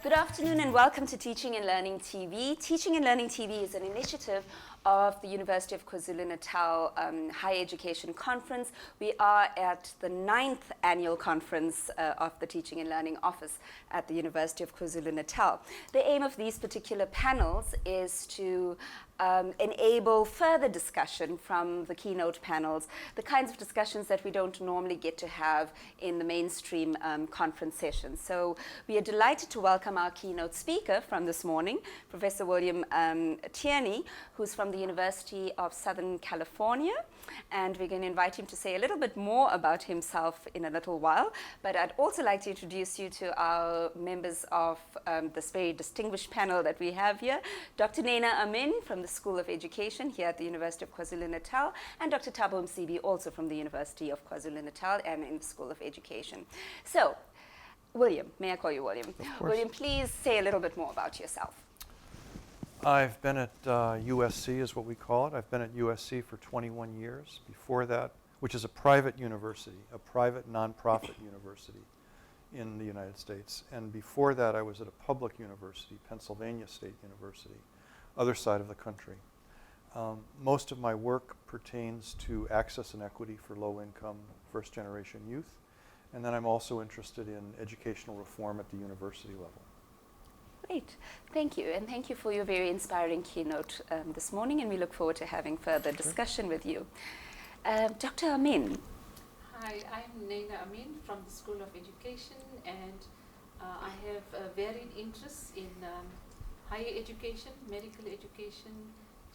Good afternoon and welcome to Teaching and Learning TV. Teaching and Learning TV is an initiative of the University of KwaZulu-Natal Higher Education Conference. We are at the 9th annual conference of the Teaching and Learning Office at the University of KwaZulu-Natal. The aim of these particular panels is to enable further discussion from the keynote panels, the kinds of discussions that we don't normally get to have in the mainstream conference sessions. So we are delighted to welcome our keynote speaker from this morning, Professor William Tierney, who's from the University of Southern California. And we're going to invite him to say a little bit more about himself in a little while. But I'd also like to introduce you to our members of this very distinguished panel that we have here. Dr. Naina Amin from the School of Education here at the University of KwaZulu-Natal, and Dr. Thabo Msibi, also from the University of KwaZulu-Natal and in the School of Education. So, William, may I call you William? Of course. William, please say a little bit more about yourself. I've been at USC, is what we call it. I've been at USC for 21 years. Before that, which is a private university, a private nonprofit university in the United States. And before that, I was at a public university, Pennsylvania State University, other side of the country. Most of my work pertains to access and equity for low-income, first-generation youth. And then I'm also interested in educational reform at the university level. Great. Thank you. And thank you for your very inspiring keynote this morning. And we look forward to having further discussion with you. Dr. Amin. Hi, I'm Naina Amin from the School of Education. And I have varied interests in higher education, medical education,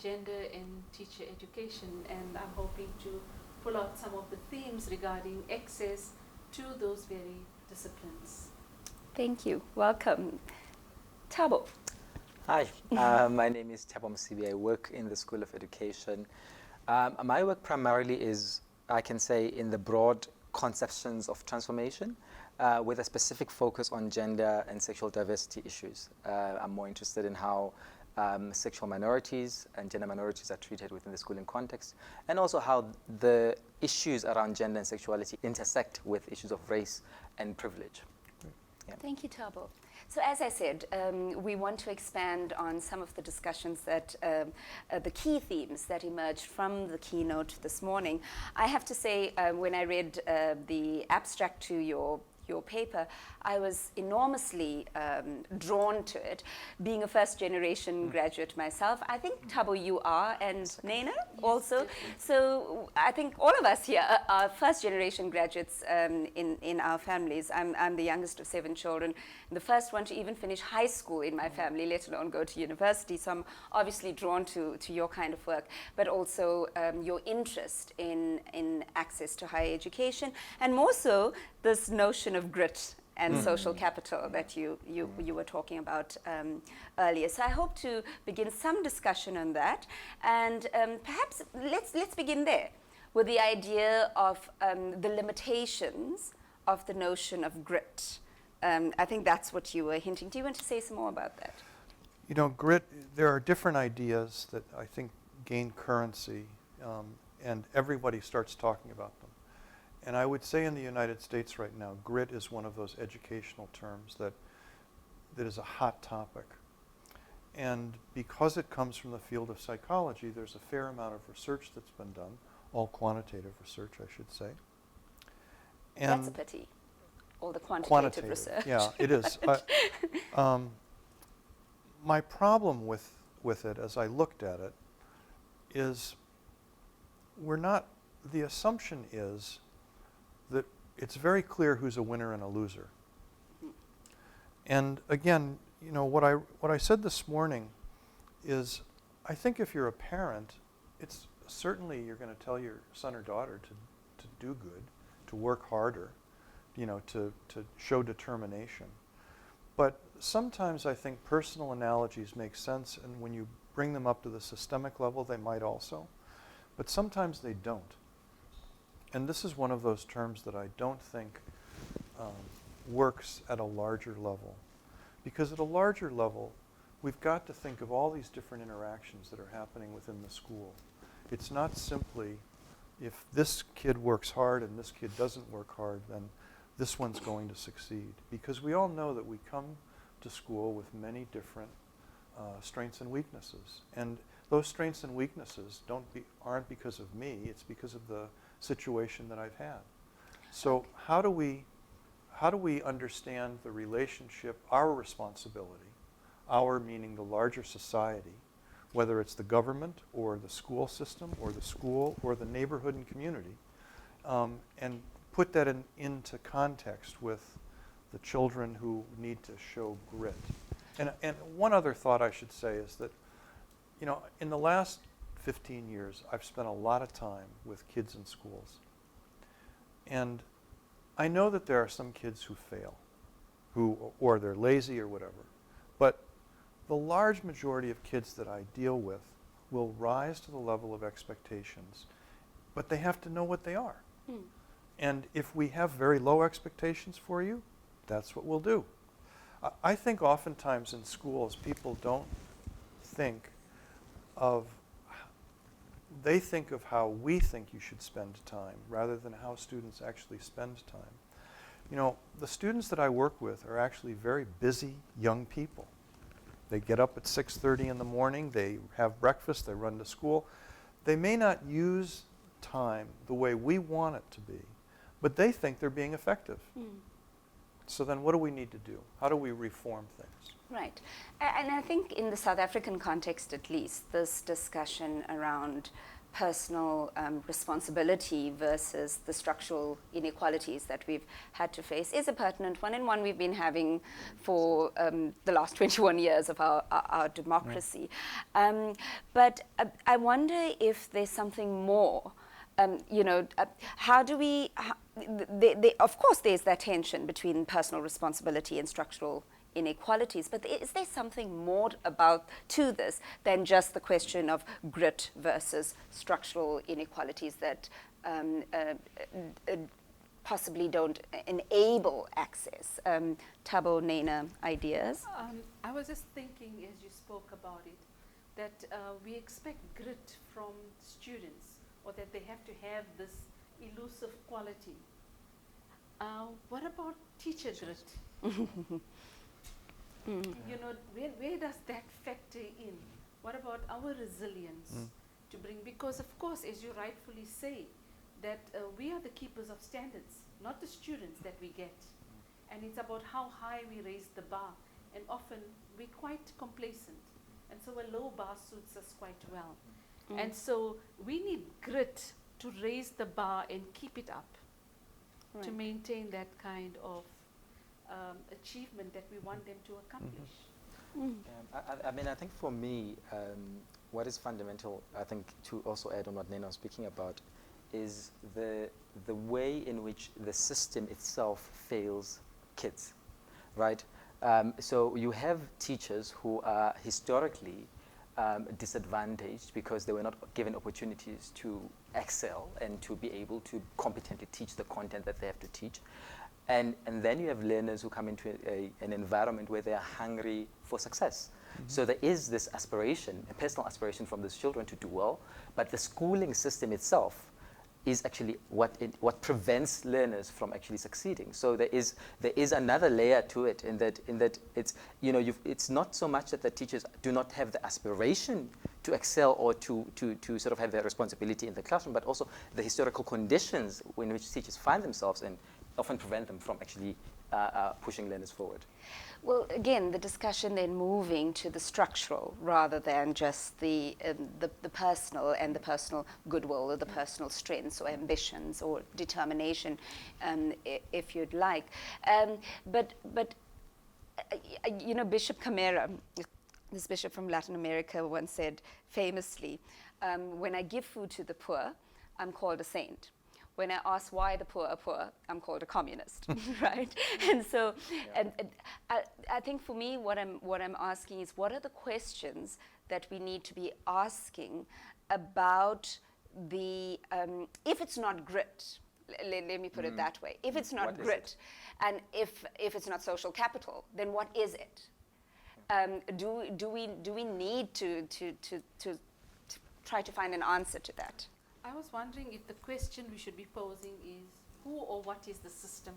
gender and teacher education. And I'm hoping to pull out some of the themes regarding access to those very disciplines. Thank you. Welcome. Thabo. Hi, my name is Thabo Msibi. I work in the School of Education. My work primarily is, I can say, in the broad conceptions of transformation, with a specific focus on gender and sexual diversity issues. I'm more interested in how sexual minorities and gender minorities are treated within the schooling context, and also how the issues around gender and sexuality intersect with issues of race and privilege. Yeah. Thank you, Thabo. So as I said, we want to expand on some of the discussions that, the key themes that emerged from the keynote this morning. I have to say, when I read the abstract to your paper, I was enormously drawn to it. Being a first-generation graduate myself, I think, Thabo, you are, and Naina also. Definitely. So I think all of us here are first-generation graduates in our families. I'm the youngest of 7 children, and the first one to even finish high school in my family, let alone go to university. So I'm obviously drawn to your kind of work, but also your interest in access to higher education, and more so this notion of grit and social capital that you were talking about earlier. So I hope to begin some discussion on that, and perhaps let's begin there with the idea of the limitations of the notion of grit. I think that's what you were hinting. Do you want to say some more about that? You know, grit, there are different ideas that I think gain currency, and everybody starts talking about them. And I would say in the United States right now, grit is one of those educational terms that is a hot topic. And because it comes from the field of psychology, there's a fair amount of research that's been done, all quantitative research, I should say. And that's a pity, all the quantitative research. Yeah, it is. My problem with it, as I looked at it, is the assumption is that it's very clear who's a winner and a loser. And again, you know, what I said this morning is, I think if you're a parent, it's certainly you're going to tell your son or daughter to do good, to work harder, you know, to show determination. But sometimes I think personal analogies make sense, and when you bring them up to the systemic level, they might also. But sometimes they don't. And this is one of those terms that I don't think works at a larger level. Because at a larger level, we've got to think of all these different interactions that are happening within the school. It's not simply, if this kid works hard and this kid doesn't work hard, then this one's going to succeed. Because we all know that we come to school with many different strengths and weaknesses. And those strengths and weaknesses aren't because of me, it's because of the situation that I've had. So how do we understand the relationship, our responsibility, our meaning the larger society, whether it's the government or the school system or the school or the neighborhood and community, and put that into context with the children who need to show grit. And one other thought I should say is that, you know, in the last 15 years, I've spent a lot of time with kids in schools. And I know that there are some kids who fail, or they're lazy or whatever. But the large majority of kids that I deal with will rise to the level of expectations, but they have to know what they are. And if we have very low expectations for you, that's what we'll do. I think oftentimes in schools people don't think of, they think of how we think you should spend time rather than how students actually spend time. You know, the students that I work with are actually very busy young people. They get up at 6:30 in the morning, they have breakfast, they run to school. They may not use time the way we want it to be, but they think they're being effective. So then what do we need to do? How do we reform things? Right. And I think in the South African context at least, this discussion around personal responsibility versus the structural inequalities that we've had to face is a pertinent one, and one we've been having for the last 21 years of our democracy. But I wonder if there's something more. How do we, of course there's that tension between personal responsibility and structural inequalities, but is there something more to this than just the question of grit versus structural inequalities that possibly don't enable access? Thabo, Nena, ideas? I was just thinking as you spoke about it, that we expect grit from students, or that they have to have this elusive quality. What about teacher grit? You know, where does that factor in? What about our resilience to bring? Because of course, as you rightfully say, that we are the keepers of standards, not the students that we get. And it's about how high we raise the bar. And often we're quite complacent. And so a low bar suits us quite well. And so we need grit to raise the bar and keep it up, to maintain that kind of achievement that we want them to accomplish. I mean, I think for me, what is fundamental, I think, to also add on what Nena was speaking about, is the way in which the system itself fails kids, right? So you have teachers who are historically disadvantaged because they were not given opportunities to excel and to be able to competently teach the content that they have to teach. And then you have learners who come into an environment where they are hungry for success. So there is this aspiration, a personal aspiration from these children to do well, but the schooling system itself is actually what prevents learners from actually succeeding. So there is another layer to it in that it's, you know, it's not so much that the teachers do not have the aspiration to excel or to sort of have their responsibility in the classroom, but also the historical conditions in which teachers find themselves and often prevent them from actually pushing learners forward. Well, again, the discussion then moving to the structural rather than just the personal and the personal goodwill or the personal strengths or ambitions or determination, if you'd like. But you know, Bishop Camara, this bishop from Latin America, once said famously, when I give food to the poor, I'm called a saint. When I ask why the poor are poor, I'm called a communist, right? And so, I think for me, what I'm asking is, what are the questions that we need to be asking about the, if it's not grit, let me put it that way. If it's not grit, and if it's not social capital, then what is it? Do we need to try to find an answer to that? I was wondering if the question we should be posing is, who or what is the system?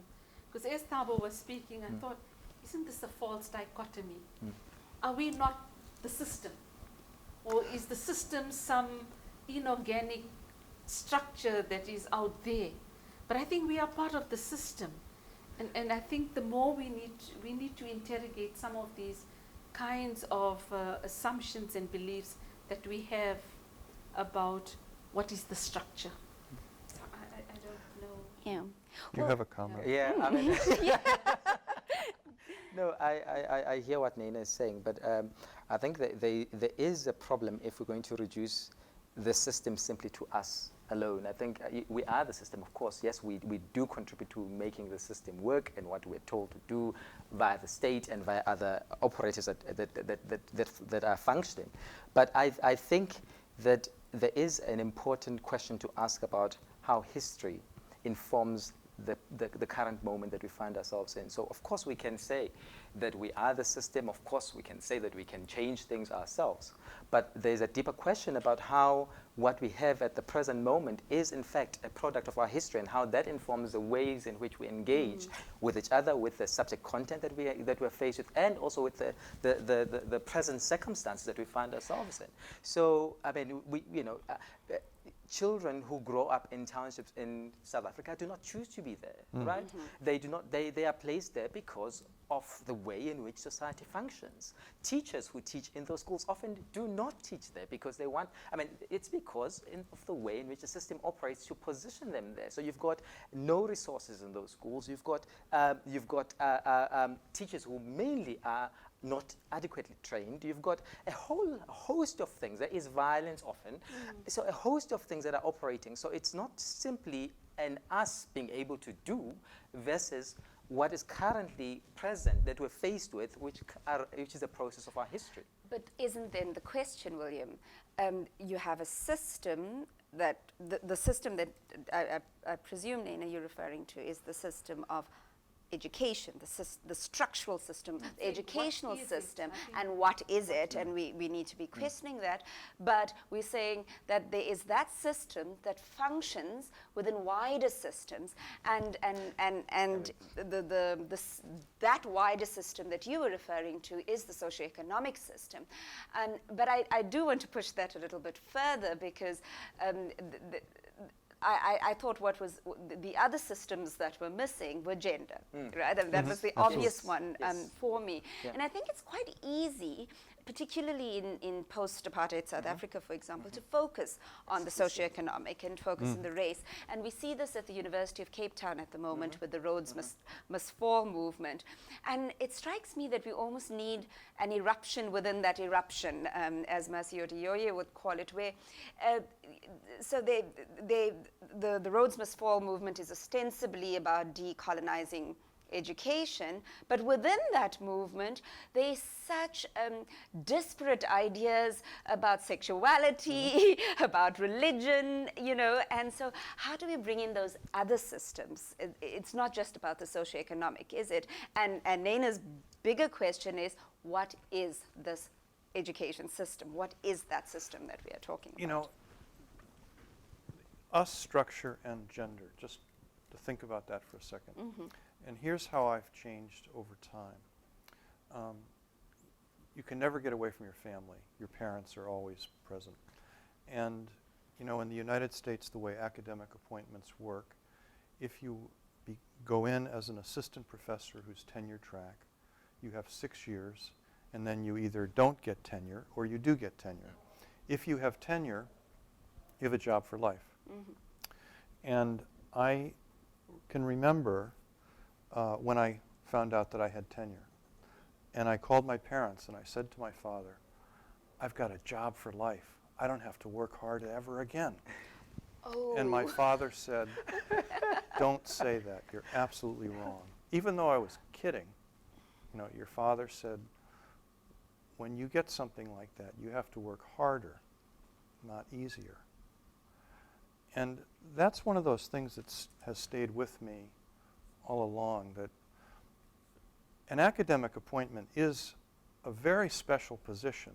Because as Thabo was speaking, I thought, isn't this a false dichotomy? Are we not the system? Or is the system some inorganic structure that is out there? But I think we are part of the system. And I think the more we need to interrogate some of these kinds of assumptions and beliefs that we have about what is the structure. I don't know. Yeah. You have a comment? Yeah, I mean, no, I hear what Nena is saying, but I think that there is a problem if we're going to reduce the system simply to us alone. I think we are the system, of course. Yes, we do contribute to making the system work and what we're told to do via the state and via other operators that are functioning. But I think that there is an important question to ask about how history informs the current moment that we find ourselves in. So of course we can say that we are the system, of course we can say that we can change things ourselves, but there's a deeper question about how what we have at the present moment is in fact a product of our history, and how that informs the ways in which we engage with each other, with the subject content that we're faced with, and also with the present circumstances that we find ourselves in. So I mean, children who grow up in townships in South Africa do not choose to be there, right? They do not. They are placed there because of the way in which society functions. Teachers who teach in those schools often do not teach there because they want. I mean, it's because of the way in which the system operates to position them there. So you've got no resources in those schools. You've got teachers who mainly are not adequately trained. You've got a whole host of things. There is violence often. So a host of things that are operating. So it's not simply an us being able to do versus what is currently present that we're faced with, which is a process of our history. But isn't then the question, William, you have a system that, the system that I presume, Nena, you're referring to is the system of education, the structural system, the educational system, and what is it, and we need to be questioning that, but we're saying that there is that system that functions within wider systems, and that wider system that you were referring to is the socioeconomic system. But I do want to push that a little bit further, because I thought what was the other systems that were missing were gender, right? And that was the obvious one for me. Yeah. And I think it's quite easy, particularly in post-apartheid South Africa, for example, to focus on the socioeconomic and focus on the race. And we see this at the University of Cape Town at the moment with the Rhodes Must Fall movement. And it strikes me that we almost need an eruption within that eruption, as Masio Dioye would call it, where so the Rhodes Must Fall movement is ostensibly about decolonizing education, but within that movement there's such disparate ideas about sexuality, about religion, and so how do we bring in those other systems? It's not just about the socioeconomic, is it? And Nena's bigger question is, what is this education system? What is that system that we are talking about? Us, structure, and gender, just to think about that for a second. And here's how I've changed over time. You can never get away from your family. Your parents are always present. And, in the United States, the way academic appointments work, if you go in as an assistant professor who's tenure track, you have 6 years, and then you either don't get tenure or you do get tenure. If you have tenure, you have a job for life. And I can remember when I found out that I had tenure. And I called my parents and I said to my father, I've got a job for life. I don't have to work hard ever again. Oh. And my father said, don't say that. You're absolutely wrong. Even though I was kidding, your father said, when you get something like that, you have to work harder, not easier. And that's one of those things that has stayed with me all along, that an academic appointment is a very special position.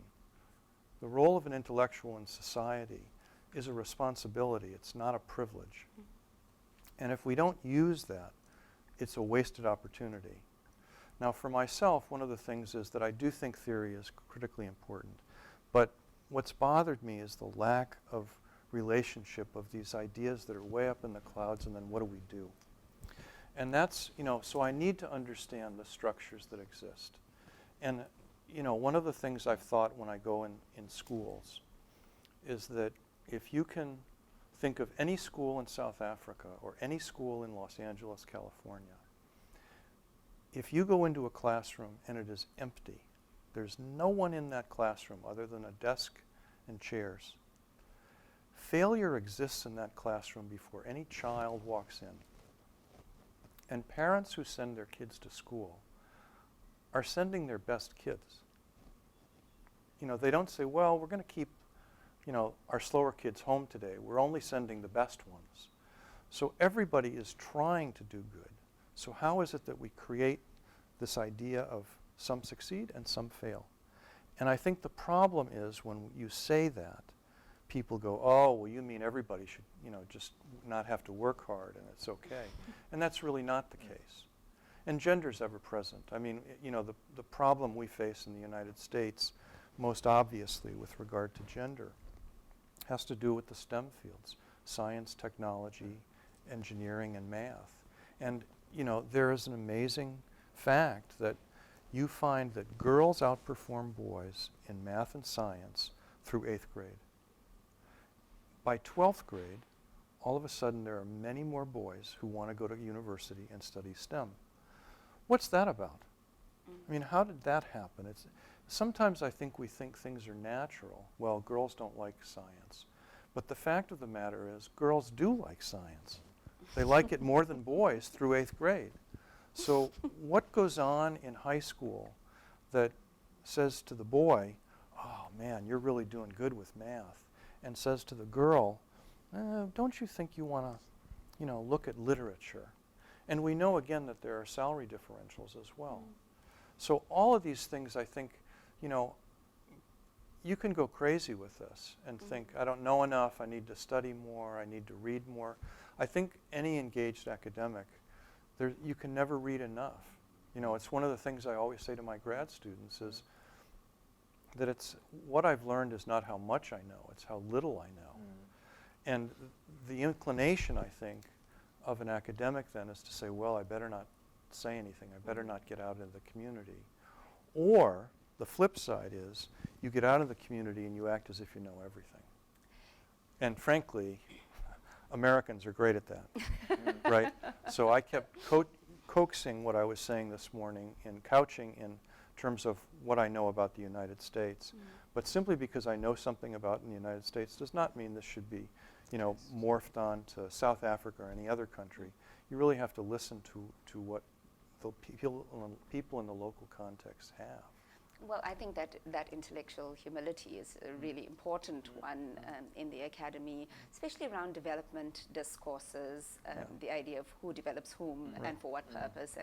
The role of an intellectual in society is a responsibility. It's not a privilege. And if we don't use that, it's a wasted opportunity. Now, for myself, one of the things is that I do think theory is critically important. But what's bothered me is the lack of relationship of these ideas that are way up in the clouds, and then what do we do? And that's, so I need to understand the structures that exist. And, one of the things I've thought when I go in schools is that if you can think of any school in South Africa or any school in Los Angeles, California, if you go into a classroom and it is empty, there's no one in that classroom other than a desk and chairs. Failure exists in that classroom before any child walks in. And parents who send their kids to school are sending their best kids. They don't say, well, we're going to keep, our slower kids home today. We're only sending the best ones. So everybody is trying to do good. So how is it that we create this idea of some succeed and some fail? And I think the problem is when you say that, people go, oh, well, you mean everybody should, just not have to work hard and it's okay. And that's really not the case. And gender's ever present. I mean, the problem we face in the United States, most obviously with regard to gender, has to do with the STEM fields, science, technology, engineering, and math. And, there is an amazing fact that you find that girls outperform boys in math and science through 8th grade. By 12th grade, all of a sudden there are many more boys who want to go to university and study STEM. What's that about? I mean, how did that happen? Sometimes I think we think things are natural. Well, girls don't like science. But the fact of the matter is girls do like science. They like it more than boys through 8th grade. So what goes on in high school that says to the boy, oh man, you're really doing good with math, and says to the girl, don't you think you want to, look at literature? And we know again that there are salary differentials as well. So all of these things, I think, you can go crazy with this and think, I don't know enough, I need to study more, I need to read more. I think any engaged academic, you can never read enough. It's one of the things I always say to my grad students is that it's what I've learned is not how much I know, it's how little I know. And the inclination, I think, of an academic then is to say, well, I better not say anything, I better not get out into the community. Or the flip side is you get out of the community and you act as if you know everything. And frankly, Americans are great at that, right? So I kept coaxing what I was saying this morning and couching in terms of what I know about the United States. But simply because I know something about in the United States does not mean this should be, morphed on to South Africa or any other country. You really have to listen to what the people in the local context have. Well, I think that intellectual humility is a really important one in the academy, especially around development discourses, the idea of who develops whom and for what purpose.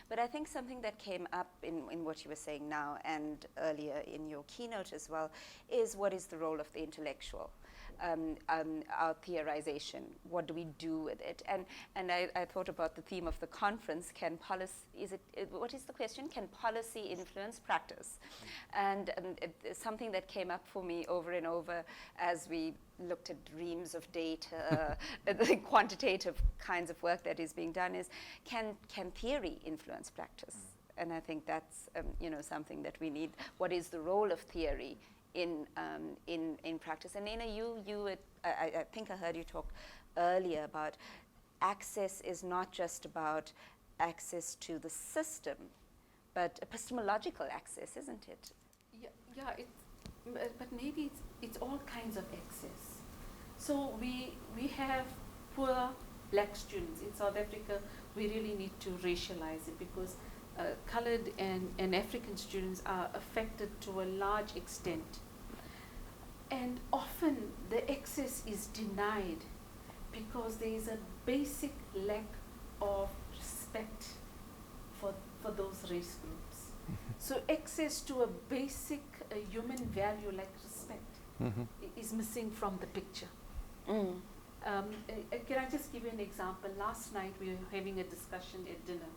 But I think something that came up in what you were saying now and earlier in your keynote as well is what is the role of the intellectual? Our theorization. What do we do with it? And I thought about the theme of the conference. What is the question? Can policy influence practice? And it's something that came up for me over and over as we looked at reams of data, the quantitative kinds of work that is being done is, can theory influence practice? And I think that's something that we need. What is the role of theory in practice? And Nina, I think I heard you talk earlier about access is not just about access to the system, but epistemological access, isn't it? Yeah. But maybe it's all kinds of access. So we have poor black students in South Africa. We really need to racialize it because colored and African students are affected to a large extent. And often the access is denied because there is a basic lack of respect for those race groups. So access to a basic human value like respect is missing from the picture. Can I just give you an example? Last night we were having a discussion at dinner,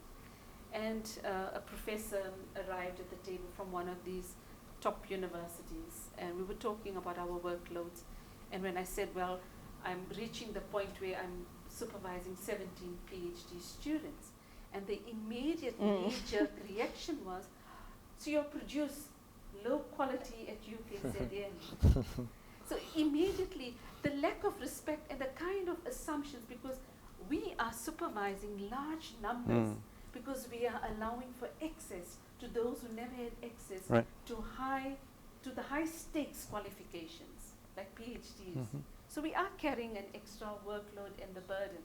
and a professor arrived at the table from one of these top universities, and we were talking about our workloads. And when I said, well, I'm reaching the point where I'm supervising 17 PhD students, and the immediate knee-jerk reaction was, so you'll produce low quality at UKZN. So immediately, the lack of respect and the kind of assumptions, because we are supervising large numbers, because we are allowing for access to those who never had access Right. to the high stakes qualifications, like PhDs. So we are carrying an extra workload and the burden,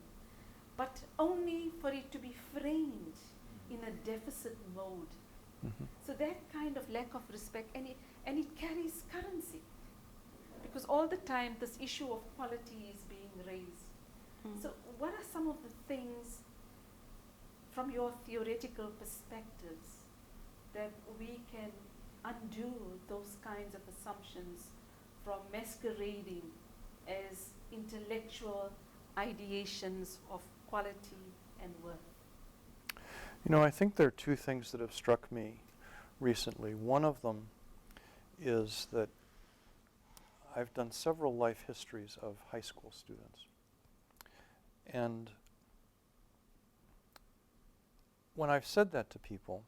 but only for it to be framed in a deficit mode. So that kind of lack of respect, and it carries currency, because all the time this issue of quality is being raised. So what are some of the things from your theoretical perspectives that we can undo those kinds of assumptions from masquerading as intellectual ideations of quality and worth? You know, I think there are two things that have struck me recently. One of them is that I've done several life histories of high school students. And when I've said that to people,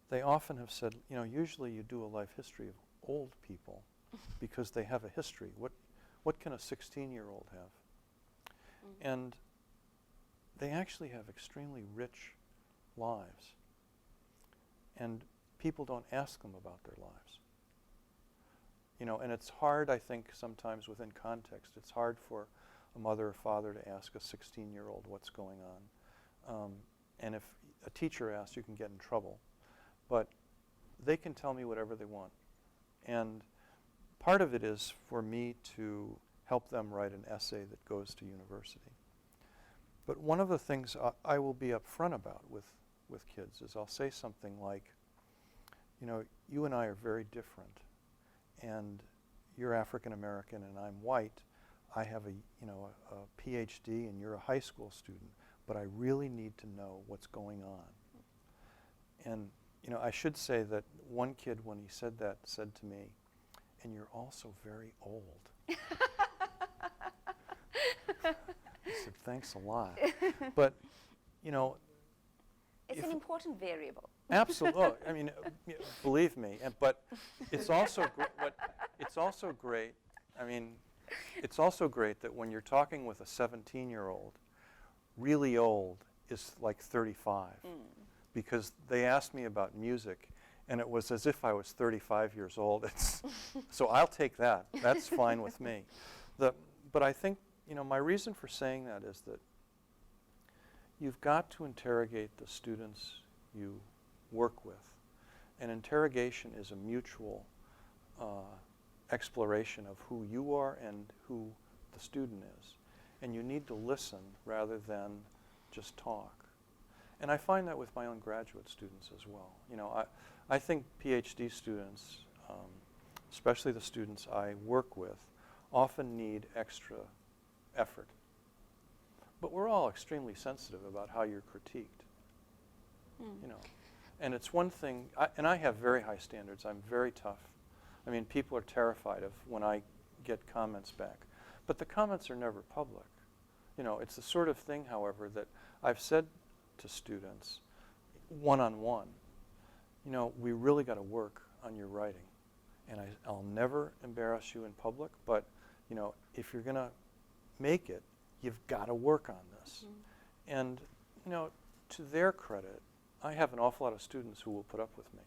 they often have said, you know, usually you do a life history of old people because they have a history. What can a 16-year-old have? And they actually have extremely rich lives. And people don't ask them about their lives. You know, and it's hard, I think, sometimes within context. It's hard for a mother or father to ask a 16-year-old what's going on. And if a teacher asks, you can get in trouble. But they can tell me whatever they want. And part of it is for me to help them write an essay that goes to university. But one of the things I will be upfront about with kids is I'll say something like, you know, you and I are very different. And you're African American and I'm white. I have a PhD and you're a high school student, but I really need to know what's going on. And you know, I should say that one kid, when he said that, said to me, and you're also very old. I said, thanks a lot. But, you know, It's an important variable. absolutely. I mean, believe me. But it's also it's also great. I mean, it's also great that when you're talking with a 17-year-old, really old is like 35, because they asked me about music, and it was as if I was 35 years old. So I'll take that. That's fine with me. But I think, you know, my reason for saying that is that you've got to interrogate the students you work with. And interrogation is a mutual exploration of who you are and who the student is. And you need to listen rather than just talk. And I find that with my own graduate students as well. You know, I think PhD students, especially the students I work with, often need extra effort. But we're all extremely sensitive about how you're critiqued. You know, and it's one thing, and I have very high standards. I'm very tough. I mean, people are terrified of when I get comments back. But the comments are never public. You know, it's the sort of thing, however, that I've said to students one-on-one, you know, we really got to work on your writing. And I'll never embarrass you in public, but, you know, if you're going to make it, you've got to work on this. And, you know, to their credit, I have an awful lot of students who will put up with me.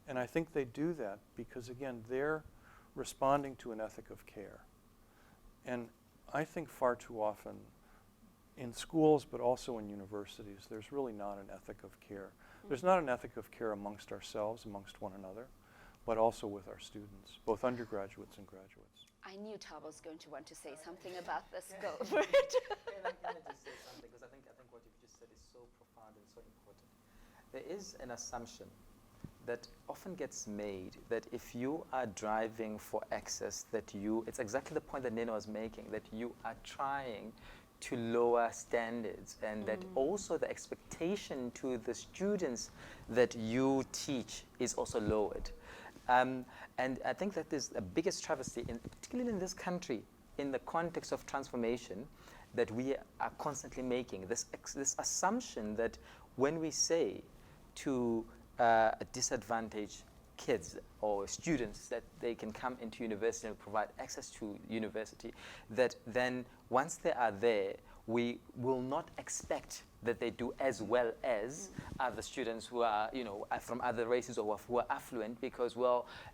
And I think they do that because, again, they're responding to an ethic of care. And I think far too often in schools, but also in universities, there's really not an ethic of care. There's not an ethic of care amongst ourselves, amongst one another, but also with our students, both undergraduates and graduates. I knew Tab was going to want to say something about this. Go Can for it. I just say something? Because I think what you've just said is so profound and so important. There is an assumption that often gets made that if you are driving for access, that it's exactly the point that Nina was making, that you are trying to lower standards, and that also the expectation to the students that you teach is also lowered. And I think that is the biggest travesty, particularly in this country, in the context of transformation, that we are constantly making. This assumption that when we say to disadvantaged kids or students that they can come into university and provide access to university, that then once they are there, we will not expect that they do as well as other students who are, from other races or who are affluent, because,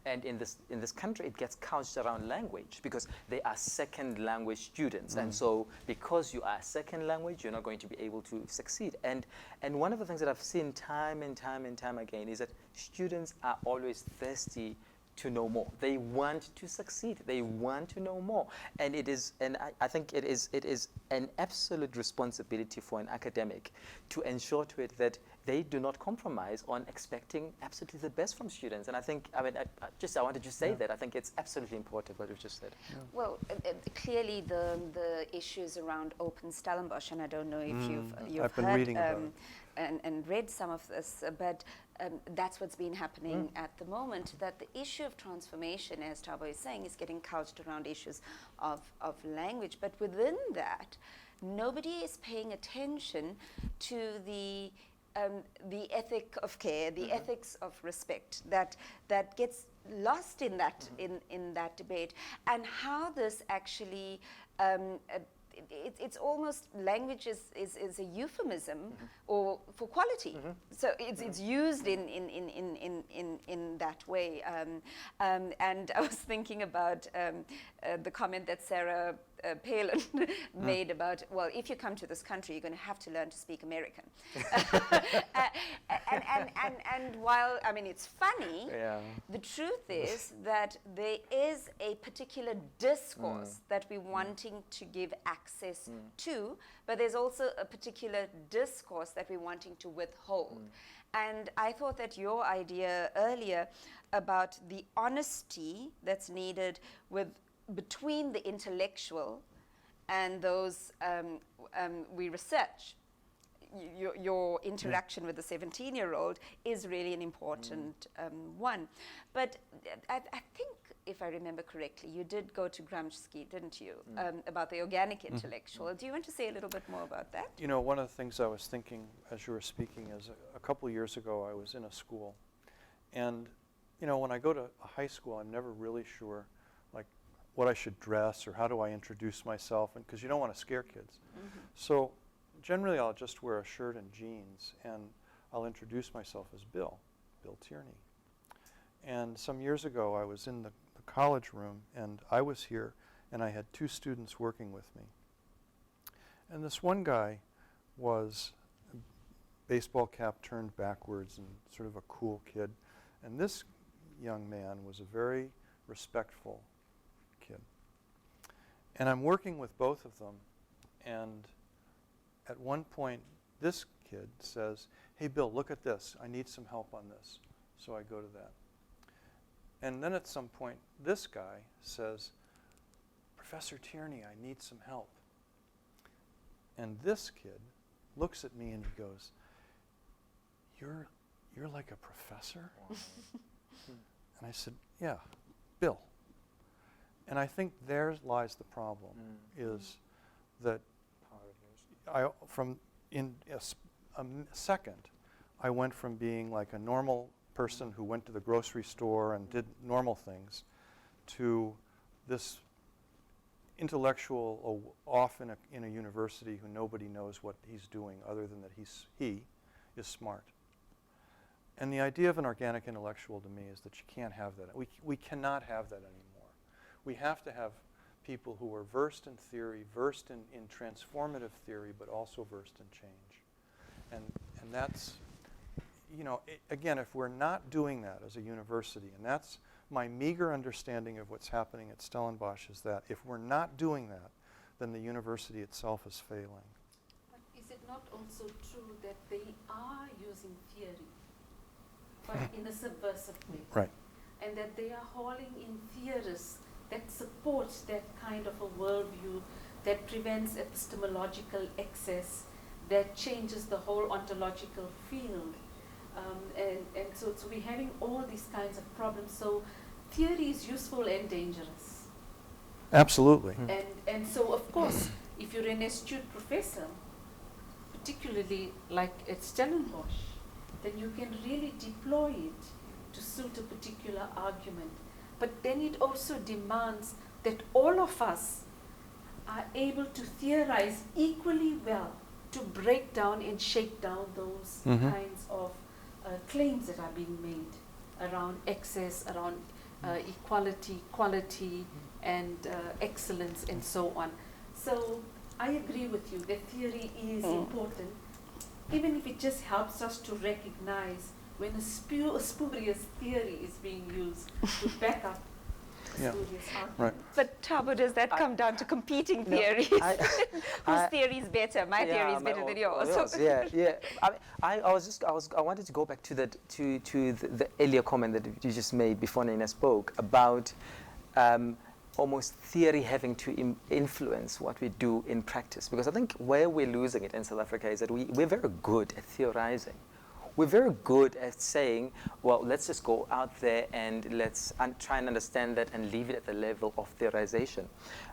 and in this country it gets couched around language, because they are second language students, and so because you are second language, you're not going to be able to succeed. And one of the things that I've seen time and time again is that students are always thirsty to know more. They want to succeed. They want to know more, and I think it is an absolute responsibility for an academic to ensure to it that they do not compromise on expecting absolutely the best from students. And I think, I wanted to say that I think it's absolutely important what you just said. Yeah. Well, clearly the issues around open Stellenbosch, and I don't know if you've I've been heard reading about it. and read some of this, but that's what's been happening at the moment, that the issue of transformation, as Thabo is saying, is getting couched around issues of language. But within that, nobody is paying attention to the ethic of care, the ethics of respect that gets lost in that in that debate, and how this actually it's almost language is a euphemism or for quality. So it's used in that way. And I was thinking about the comment that Sarah Palin made about, well, if you come to this country, you're going to have to learn to speak American. And while, it's funny, the truth is that there is a particular discourse that we're wanting to give access to, but there's also a particular discourse that we're wanting to withhold. And I thought that your idea earlier about the honesty that's needed between the intellectual and those we research, your interaction with the 17-year-old is really an important one. But I think, if I remember correctly, you did go to Gramsci, didn't you, about the organic intellectual. Do you want to say a little bit more about that? One of the things I was thinking as you were speaking is a couple of years ago I was in a school, and when I go to a high school, I'm never really sure what I should dress or how do I introduce myself, and because you don't want to scare kids. So generally I'll just wear a shirt and jeans, and I'll introduce myself as Bill Tierney. And some years ago I was in the college room, and I was here, and I had two students working with me. And this one guy was a baseball cap turned backwards and sort of a cool kid. And this young man was a very respectful kid. And I'm working with both of them, and at one point this kid says, "Hey Bill, look at this. I need some help on this." So I go to that. And then at some point this guy says, "Professor Tierney, I need some help." And this kid looks at me and he goes, You're like a professor?" And I said, "Yeah, Bill." And I think there lies the problem, is that in a second, I went from being like a normal person who went to the grocery store and did normal things to this intellectual off in a university who nobody knows what he's doing other than that he is smart. And the idea of an organic intellectual to me is that you can't have that. We cannot have that anymore. We have to have people who are versed in theory, versed in transformative theory, but also versed in change. And that's, again, if we're not doing that as a university, and that's my meager understanding of what's happening at Stellenbosch, is that if we're not doing that, then the university itself is failing. But is it not also true that they are using theory, but in a subversive way? Right. And that they are hauling in theorists that support that kind of a worldview that prevents epistemological excess, that changes the whole ontological field. And so we're having all these kinds of problems. So theory is useful and dangerous. Absolutely. And so, of course, if you're an astute professor, particularly like at Stellenbosch, then you can really deploy it to suit a particular argument. But then it also demands that all of us are able to theorize equally well, to break down and shake down those kinds of claims that are being made around excess, around equality, quality, and excellence, and so on. So I agree with you that theory is important, even if it just helps us to recognize when a spurious theory is being used to back up a Yeah. spurious argument. Right. But Thabo, does that come down to competing theories? Whose theory is better? My theory is better than yours. Yeah. I wanted to go back to the earlier comment that you just made before Nina spoke about almost theory having to influence what we do in practice. Because I think where we're losing it in South Africa is that we're very good at theorizing. We're very good at saying, well, let's just go out there and let's try and understand that and leave it at the level of theorization.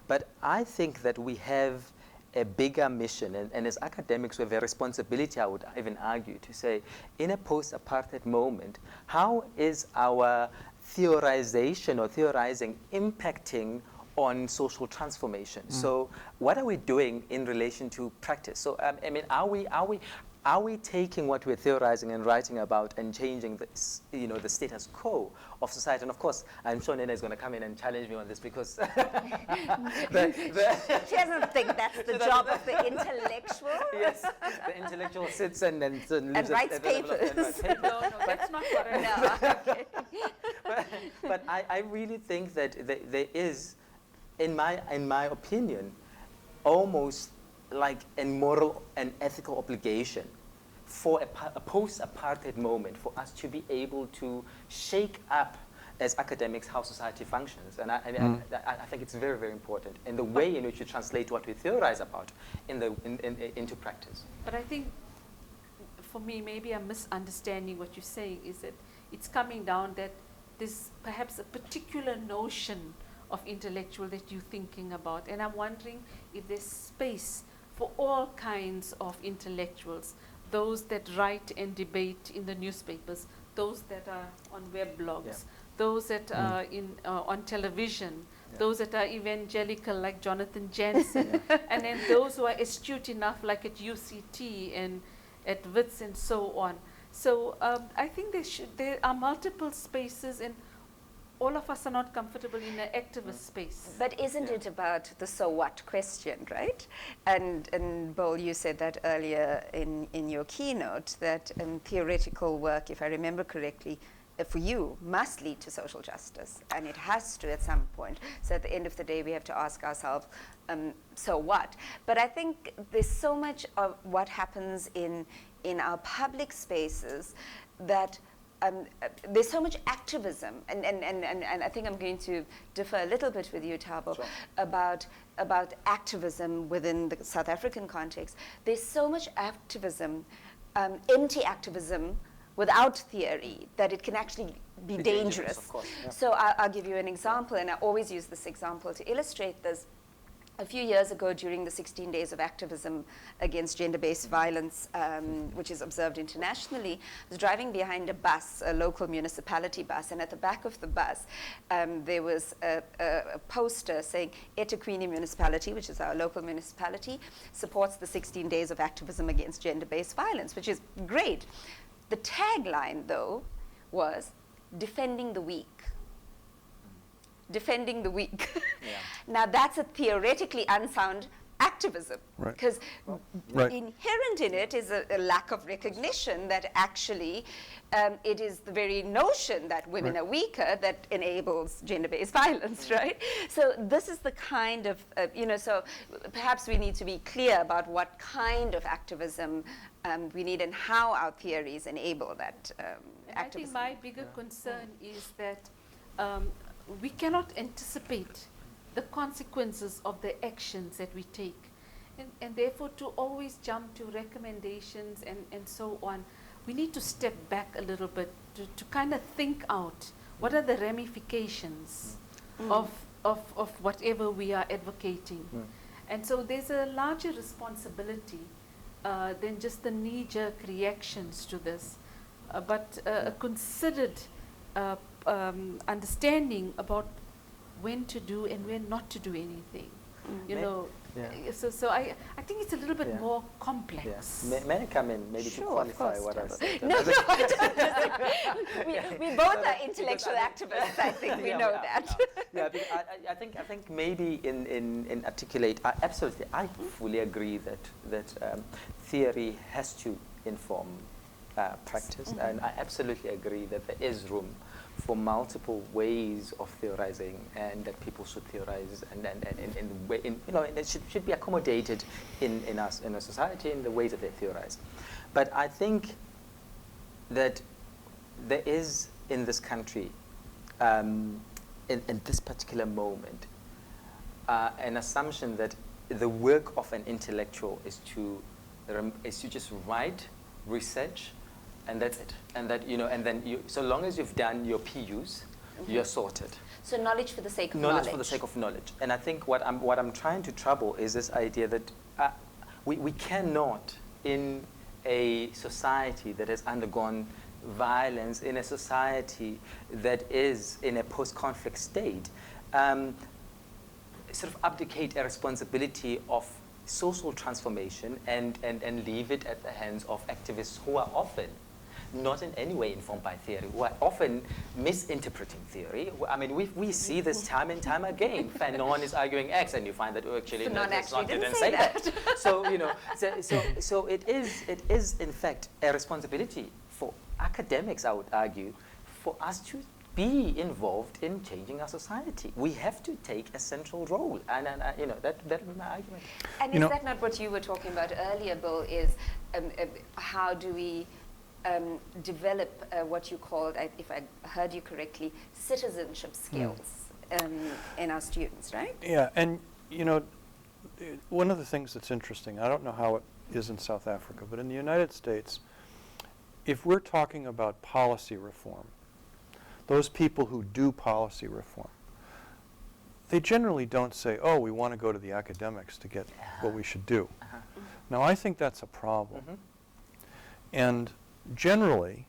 But I think that we have a bigger mission, and as academics we have a responsibility, I would even argue, to say, in a post-apartheid moment, how is our theorization or theorizing impacting on social transformation? So what are we doing in relation to practice? So I mean, are we taking what we're theorizing and writing about and changing the status quo of society? And of course, I'm sure Nena is going to come in and challenge me on this because She doesn't think that's the job of the intellectual. Yes, the intellectual sits and writes papers. No, that's not what I No, okay. but I really think that there is, in my opinion, almost like a moral and ethical obligation for a post-apartheid moment for us to be able to shake up as academics how society functions. And I think it's very, very important in the way in which you translate what we theorize about into practice. But I think, for me, maybe I'm misunderstanding what you're saying, is that it's coming down that there's perhaps a particular notion of intellectual that you're thinking about. And I'm wondering if there's space for all kinds of intellectuals, those that write and debate in the newspapers, those that are on web blogs, those that are on television, those that are evangelical like Jonathan Jansen, and then those who are astute enough like at UCT and at WITS and so on. So I think there are multiple spaces, and all of us are not comfortable in an activist space. But isn't it about the so what question, right? And Bill, you said that earlier in your keynote, that theoretical work, if I remember correctly, for you, must lead to social justice, and it has to at some point. So at the end of the day, we have to ask ourselves, so what? But I think there's so much of what happens in our public spaces that there's so much activism, and I think I'm going to differ a little bit with you, Thabo, Sure. about activism within the South African context. There's so much activism, empty activism, without theory, that it can actually be dangerous. Of course, yeah. So I'll give you an example, and I always use this example to illustrate this. A few years ago, during the 16 days of activism against gender-based violence, which is observed internationally, I was driving behind a bus, a local municipality bus, and at the back of the bus, there was a poster saying, eThekwini Municipality, which is our local municipality, supports the 16 days of activism against gender-based violence, which is great. The tagline, though, was defending the weak. Defending the weak. Yeah. Now that's a theoretically unsound activism, Right. because Right. inherent in it is a lack of recognition that actually it is the very notion that women Right. are weaker that enables gender-based violence, right? So this is the kind of, so perhaps we need to be clear about what kind of activism we need and how our theories enable that And I think activism. my bigger concern is that we cannot anticipate the consequences of the actions that we take. And therefore, to always jump to recommendations and so on, we need to step back a little bit to kind of think out what are the ramifications of whatever we are advocating. And so there's a larger responsibility than just the knee-jerk reactions to this, but a considered understanding about when to do and when not to do anything. You know, so I think it's a little bit more complex. May I come in maybe to qualify what I said? No, I don't disagree. We both are intellectual activists. I think we know that. Yeah, I think maybe in articulate, absolutely, I fully agree that theory has to inform practice, and I absolutely agree that there is room for multiple ways of theorizing, and that people should theorize, and in the way, you know, and it should be accommodated in a society in the ways that they theorize. But I think that there is in this country, in this particular moment, an assumption that the work of an intellectual is to just write, research, and that's it. And that, you know, and then so long as you've done your PUs, you're sorted. So knowledge for the sake of knowledge for the sake of knowledge. And I think what I'm trying to trouble is this idea that we cannot, in a society that has undergone violence, in a society that is in a post-conflict state, sort of abdicate a responsibility of social transformation and leave it at the hands of activists who are often not in any way informed by theory, who are often misinterpreting theory. I mean, we see this time and time again. Fanon is arguing X, and you find that actually Fanon didn't say that. So, you know, so it is in fact a responsibility for academics, I would argue, for us to be involved in changing our society. We have to take a central role, and you know, that would be my argument. And is that not what you were talking about earlier, Bill? Is how do we develop what you called, if I heard you correctly, citizenship skills in our students, right? Yeah, and you know, one of the things that's interesting, I don't know how it is in South Africa, but in the United States, if we're talking about policy reform, those people who do policy reform, they generally don't say, oh, we want to go to the academics to get what we should do. Now, I think that's a problem. And generally,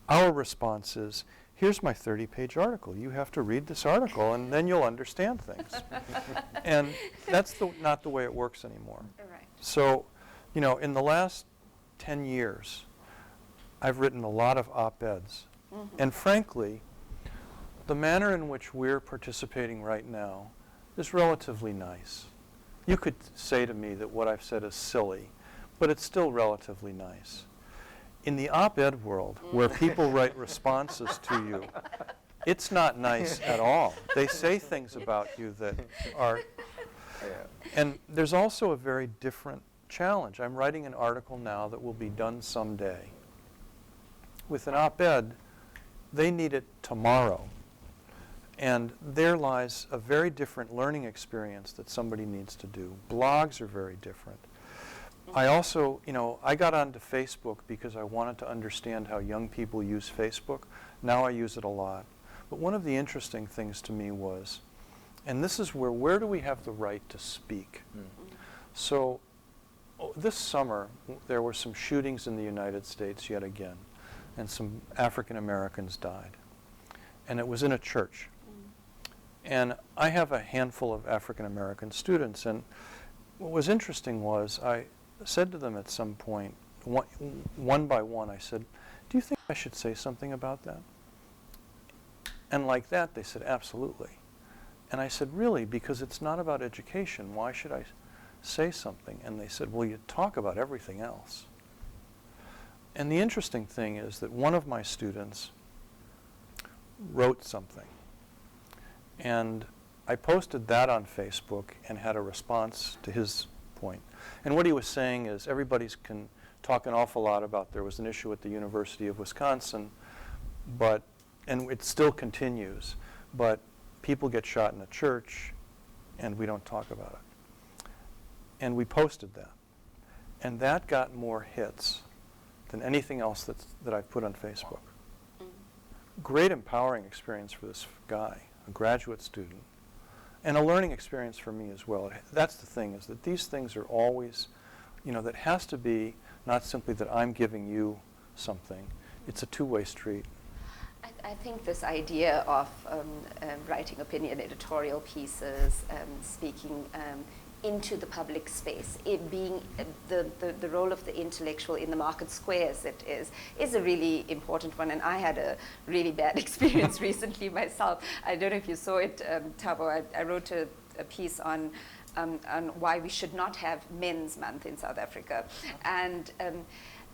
our response is, here's my 30-page article. You have to read this article, and then you'll understand things. And that's not the way it works anymore. Right. So, you know, in the last 10 years, I've written a lot of op-eds. And frankly, the manner in which we're participating right now is relatively nice. You could say to me that what I've said is silly, but it's still relatively nice. In the op-ed world, where people write responses to you, it's not nice at all. They say things about you that are... And there's also a very different challenge. I'm writing an article now that will be done someday. With an op-ed, they need it tomorrow. And there lies a very different learning experience that somebody needs to do. Blogs are very different. I also, you know, I got onto Facebook because I wanted to understand how young people use Facebook. Now I use it a lot. But one of the interesting things to me was, and this is where do we have the right to speak? So this summer, there were some shootings in the United States yet again, and some African Americans died. And it was in a church. And I have a handful of African American students, and what was interesting was I said to them at some point, one by one, I said, do you think I should say something about that? And like that, they said, absolutely. And I said, really? Because it's not about education. Why should I say something? And they said, well, you talk about everything else. And the interesting thing is that one of my students wrote something. And I posted that on Facebook and had a response to his point. And what he was saying is everybody can talk an awful lot about there was an issue at the University of Wisconsin, and it still continues, but people get shot in a church and we don't talk about it. And we posted that. And that got more hits than anything else that I've put on Facebook. Great empowering experience for this guy, a graduate student, and a learning experience for me as well. That's the thing, is that these things are always, that has to be not simply that I'm giving you something. It's a two-way street. I think this idea of writing opinion editorial pieces, speaking into the public space, it being the role of the intellectual in the market square as it is a really important one. And I had a really bad experience recently myself. I don't know if you saw it, Thabo. I wrote a piece on why we should not have Men's Month in South Africa, and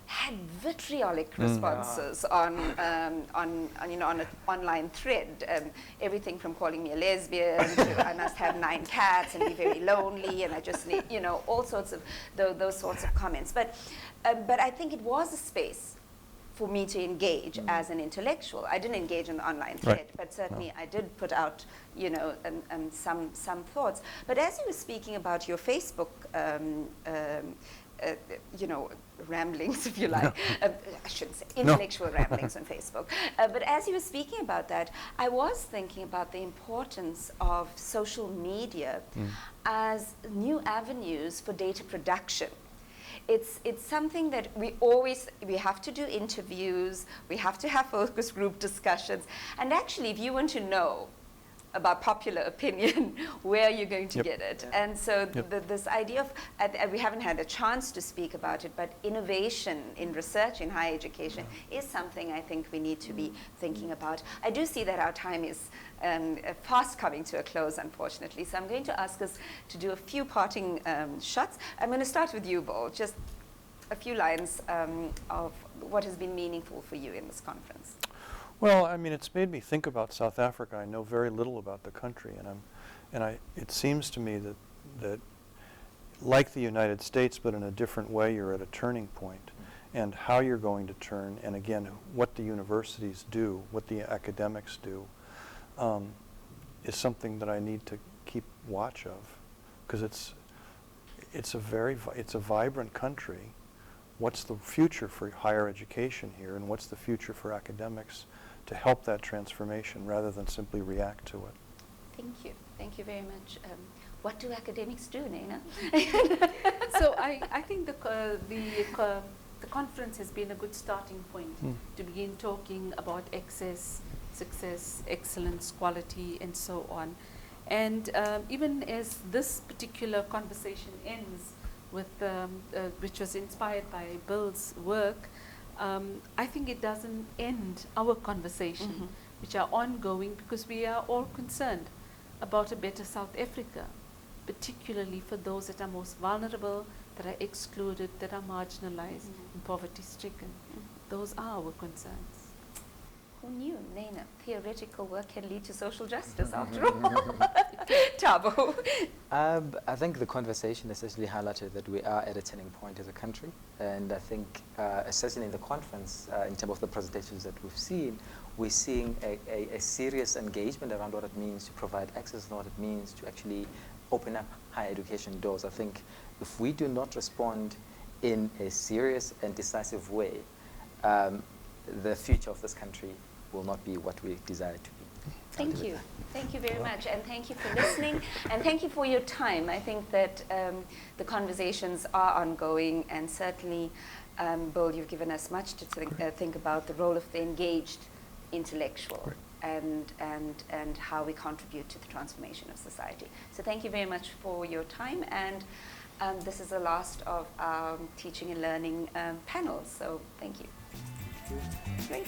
had vitriolic responses on an online thread. Everything from calling me a lesbian to I must have 9 cats and be very lonely and I just need, all sorts of those sorts of comments. But I think it was a space for me to engage as an intellectual. I didn't engage in the online thread, Right. but certainly I did put out, some thoughts. But as you were speaking about your Facebook ramblings, if you like. I shouldn't say intellectual ramblings on Facebook. But as you were speaking about that, I was thinking about the importance of social media as new avenues for data production. It's something that we have to do interviews, we have to have focus group discussions, and actually if you want to know about popular opinion, where you're going to get it. Yeah. And so this idea of, we haven't had a chance to speak about it, but innovation in research in higher education is something I think we need to be thinking about. I do see that our time is fast coming to a close, unfortunately, so I'm going to ask us to do a few parting shots. I'm going to start with you, Bol. Just a few lines of what has been meaningful for you in this conference. Well, it's made me think about South Africa. I know very little about the country, it seems to me that like the United States, but in a different way, you're at a turning point, and how you're going to turn, and again, what the universities do, what the academics do, is something that I need to keep watch of, because it's a vibrant country. What's the future for higher education here, and what's the future for academics to help that transformation rather than simply react to it? Thank you. Thank you very much. What do academics do, Nena? So I think the conference has been a good starting point to begin talking about access, success, excellence, quality, and so on. And even as this particular conversation ends with, which was inspired by Bill's work, I think it doesn't end our conversation, which are ongoing, because we are all concerned about a better South Africa, particularly for those that are most vulnerable, that are excluded, that are marginalized and poverty-stricken. Those are our concerns. Who knew, Nena? Theoretical work can lead to social justice, after all. Thabo. I think the conversation essentially highlighted that we are at a turning point as a country, and I think especially in the conference, in terms of the presentations that we've seen, we're seeing a serious engagement around what it means to provide access and what it means to actually open up higher education doors. I think if we do not respond in a serious and decisive way, the future of this country will not be what we desire it to be. Thank you. Thank you very much. And thank you for listening. And thank you for your time. I think that the conversations are ongoing. And certainly, Bill, you've given us much to think about, the role of the engaged intellectual and how we contribute to the transformation of society. So thank you very much for your time. And this is the last of our teaching and learning panels. So thank you. Great.